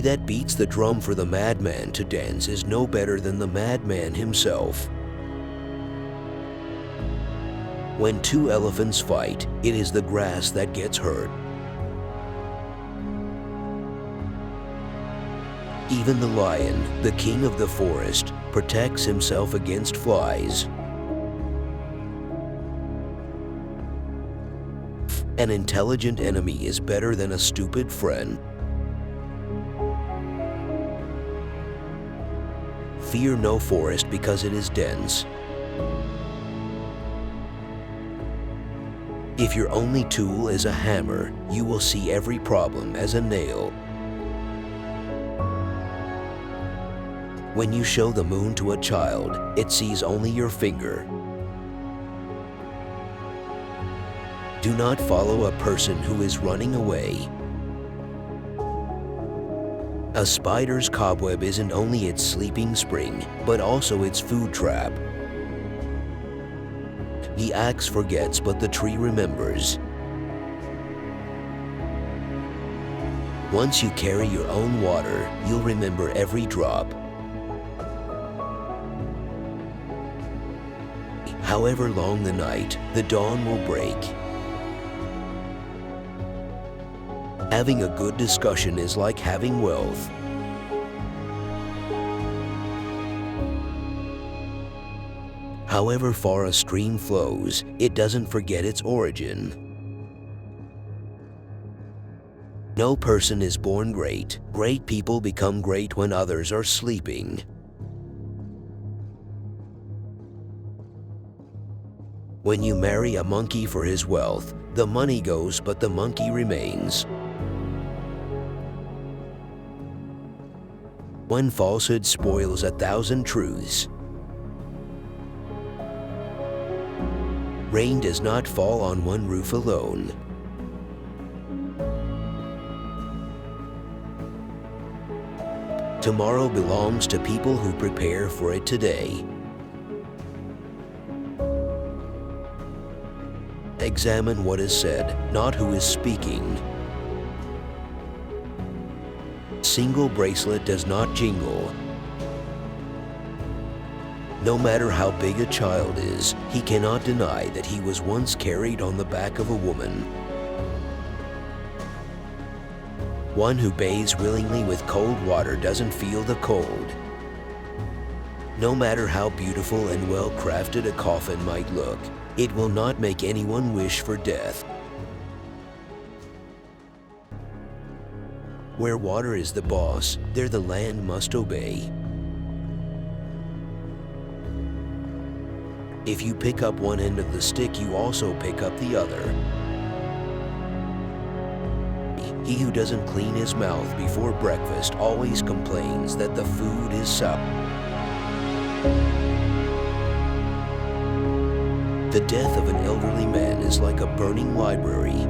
that beats the drum for the madman to dance is no better than the madman himself. When two elephants fight, it is the grass that gets hurt. Even the lion, the king of the forest, protects himself against flies. An intelligent enemy is better than a stupid friend. Fear no forest because it is dense. If your only tool is a hammer, you will see every problem as a nail. When you show the moon to a child, it sees only your finger. Do not follow a person who is running away. A spider's cobweb isn't only its sleeping spring, but also its food trap. The axe forgets, but the tree remembers. Once you carry your own water, you'll remember every drop. However long the night, the dawn will break. Having a good discussion is like having wealth. However far a stream flows, it doesn't forget its origin. No person is born great. Great people become great when others are sleeping. When you marry a monkey for his wealth, the money goes but the monkey remains. One falsehood spoils 1,000 truths. Rain does not fall on one roof alone. Tomorrow belongs to people who prepare for it today. Examine what is said, not who is speaking. Single bracelet does not jingle. No matter how big a child is, he cannot deny that he was once carried on the back of a woman. One who bathes willingly with cold water doesn't feel the cold. No matter how beautiful and well-crafted a coffin might look, it will not make anyone wish for death. Where water is the boss, there the land must obey. If you pick up one end of the stick, you also pick up the other. He who doesn't clean his mouth before breakfast always complains that the food is sour. The death of an elderly man is like a burning library.